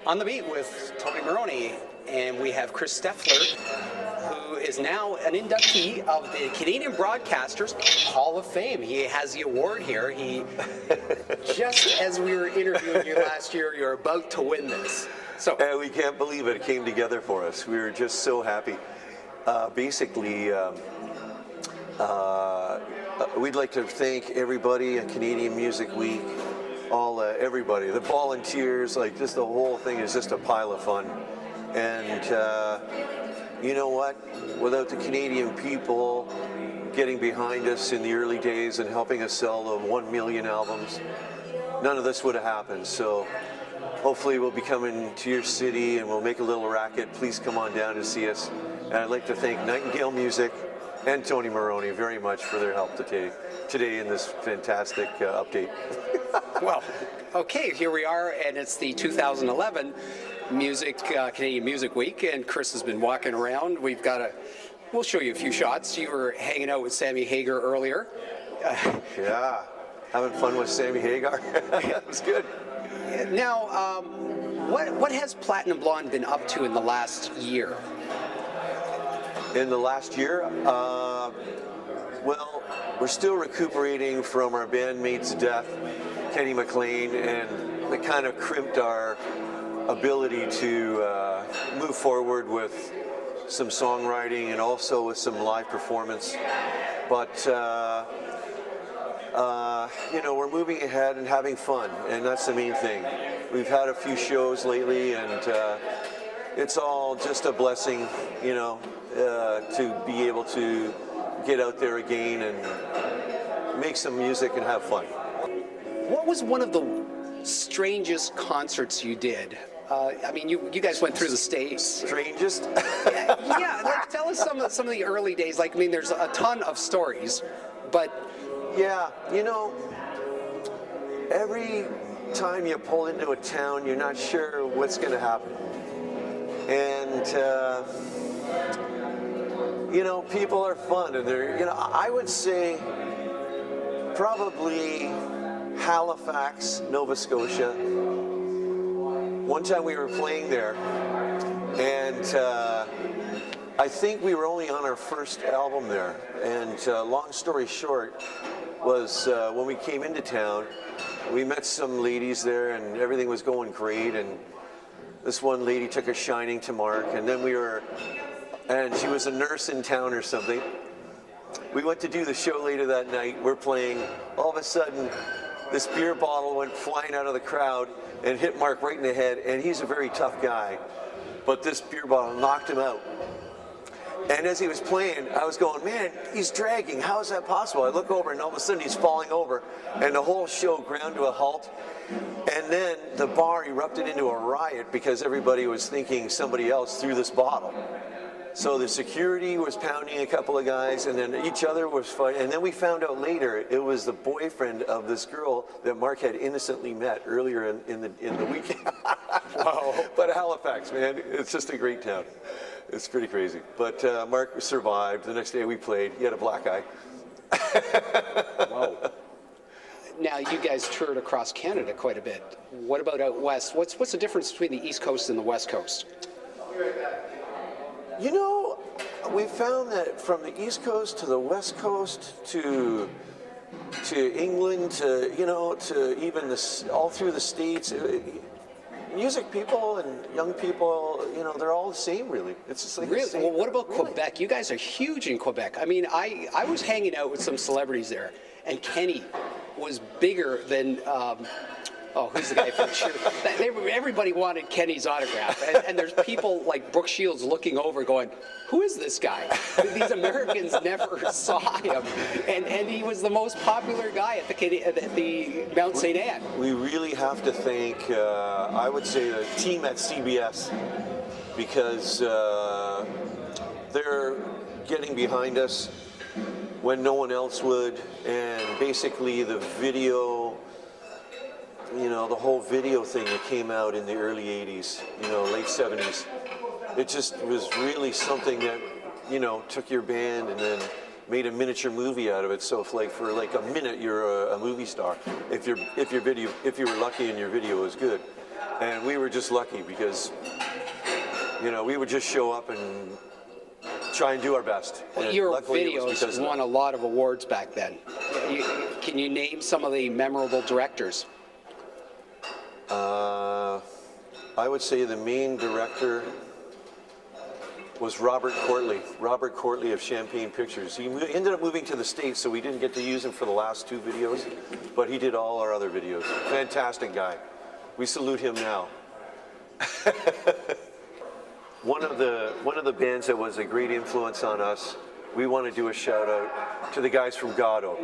On the Beat with Tony Maroney, and we have Chris Steffler, who is now an inductee of the Canadian Broadcasters Hall of Fame. He has the award here. He, just as we were interviewing you last year, you're about to win this. So we can't believe it came together for us. We were just so happy. Basically, we'd like to thank everybody at Canadian Music Week. Everybody, the volunteers, like just the whole thing is just a pile of fun. And you know what? Without the Canadian people getting behind us in the early days and helping us sell the 1 million albums, none of this would have happened. So hopefully we'll be coming to your city and we'll make a little racket. Please come on down to see us. And I'd like to thank Nightingale Music and Tony Maroney very much for their help today in this fantastic update. Well, okay, here we are, and it's the 2011 Canadian Music Week, and Chris has been walking around. We'll show you a few shots. You were hanging out with Sammy Hagar earlier. Yeah, having fun with Sammy Hagar. It was good. Now, what has Platinum Blonde been up to in the last year? In the last year? Well, we're still recuperating from our bandmate's death, Kenny McLean, and it kind of crimped our ability to move forward with some songwriting and also with some live performance. But, you know, we're moving ahead and having fun, and that's the main thing. We've had a few shows lately, and it's all just a blessing, you know, to be able to get out there again and make some music and have fun. What was one of the strangest concerts you did? I mean, you guys went through the States. Strangest? Yeah, like, tell us some of the early days. Like, I mean, there's a ton of stories, but... Yeah, you know, every time you pull into a town, you're not sure what's going to happen. And, you know, people are fun, and they're, you know, I would say probably Halifax, Nova Scotia. One time we were playing there, and I think we were only on our first album there. And long story short was when we came into town, we met some ladies there, and everything was going great. And this one lady took a shining to Mark, and then and she was a nurse in town or something. We went to do the show later that night. We're playing. All of a sudden, this beer bottle went flying out of the crowd and hit Mark right in the head, and he's a very tough guy. But this beer bottle knocked him out. And as he was playing, I was going, man, he's dragging. How is that possible? I look over, and all of a sudden he's falling over, and the whole show ground to a halt. And then the bar erupted into a riot because everybody was thinking somebody else threw this bottle. So the security was pounding a couple of guys, and then each other was fighting. And then we found out later it was the boyfriend of this girl that Mark had innocently met earlier in the weekend. Wow. But Halifax, man, it's just a great town. It's pretty crazy. But Mark survived. The next day we played. He had a black eye. Wow. Now, you guys toured across Canada quite a bit. What about out west? What's the difference between the East Coast and the West Coast? You know, we found that from the East Coast to the West Coast to England to, you know, to even all through the States, music people and young people, you know, they're all the same, really. It's just like really? The same. Well, what about really? Quebec? You guys are huge in Quebec. I mean, I was hanging out with some celebrities there, and Kenny was bigger than... who's the guy from Cheer? Everybody wanted Kenny's autograph, and there's people like Brooke Shields looking over going, who is this guy? These Americans never saw him, and he was the most popular guy at the Mount St. Anne. We really have to thank, I would say, the team at CBS, because they're getting behind us when no one else would, and basically the video, you know, the whole video thing that came out in the early 80s, you know, late 70s, it just was really something that, you know, took your band and then made a miniature movie out of it. So if like for like a minute you're a movie star, if you were lucky and your video was good. And we were just lucky because, you know, we would just show up and try and do our best. Well, And your luckily it was because videos of won a lot of awards back then. Can you name some of the memorable directors? I would say the main director was Robert Courtley of Champagne Pictures. He ended up moving to the States, so we didn't get to use him for the last 2 videos, but he did all our other videos. Fantastic guy. We salute him now. One of the bands that was a great influence on us, we want to do a shout out to the guys from Godot.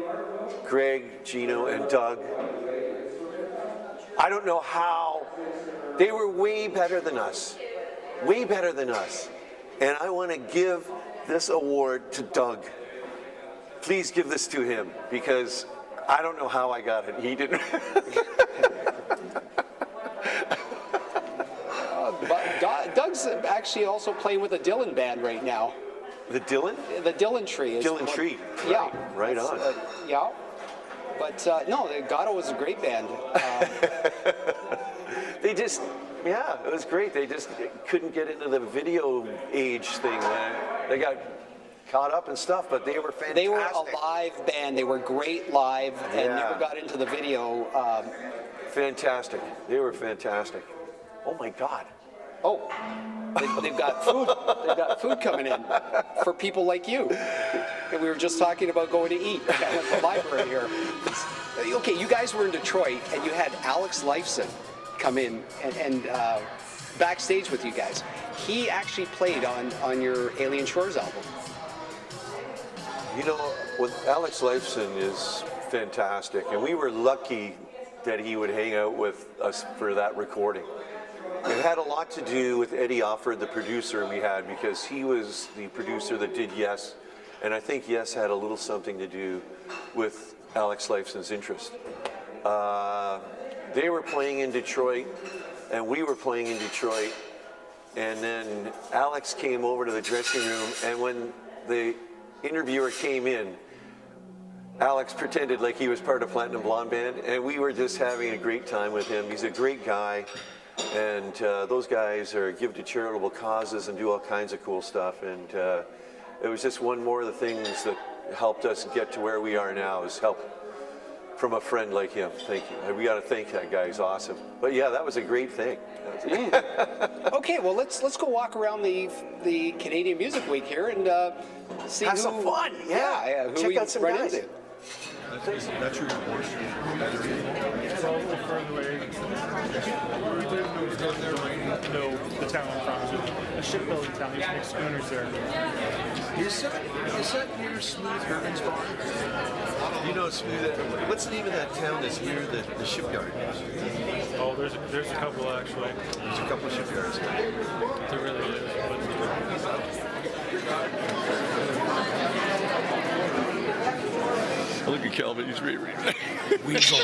Greg, Gino, and Doug. I don't know how. They were way better than us. Way better than us. And I want to give this award to Doug. Please give this to him because I don't know how I got it. He didn't. Doug's actually also playing with the Dylan band right now. The Dylan? The Dylan Tree. Dylan Tree. Yeah. Right on. Yeah. But no, Gato was a great band. They just, yeah, it was great. They just couldn't get into the video age thing. They got caught up and stuff, but they were fantastic. They were a live band. They were great live and Yeah. never got into the video. Fantastic. They were fantastic. Oh my God. Oh, they've got food. They've got food coming in for people like you. And we were just talking about going to eat at the library here. Okay, you guys were in Detroit, and you had Alex Lifeson come in and backstage with you guys. He actually played on your Alien Shores album. You know, with Alex Lifeson is fantastic, and we were lucky that he would hang out with us for that recording. It had a lot to do with Eddie Offord, the producer we had, because he was the producer that did Yes, and I think Yes had a little something to do with Alex Lifeson's interest. They were playing in Detroit, and we were playing in Detroit, and then Alex came over to the dressing room, and when the interviewer came in, Alex pretended like he was part of Platinum Blonde Band, and we were just having a great time with him. He's a great guy. And those guys give to charitable causes and do all kinds of cool stuff. And it was just one more of the things that helped us get to where we are now is help from a friend like him. Thank you. We got to thank that guy. He's awesome. But yeah, that was a great thing. Okay, well let's go walk around the Canadian Music Week here and see Have some fun. Yeah. who Check we out some run guys. into. That's your report. It's all further away. No, the town I'm from. A shipbuilding town. There's big schooners there. Is that near Smooth Herman's Bar? You know Smooth. What's the name of that town that's near the shipyard? Oh, there's a couple actually. There's a couple of shipyards. There really is. Look at Kelvin. He's reading. Weasel.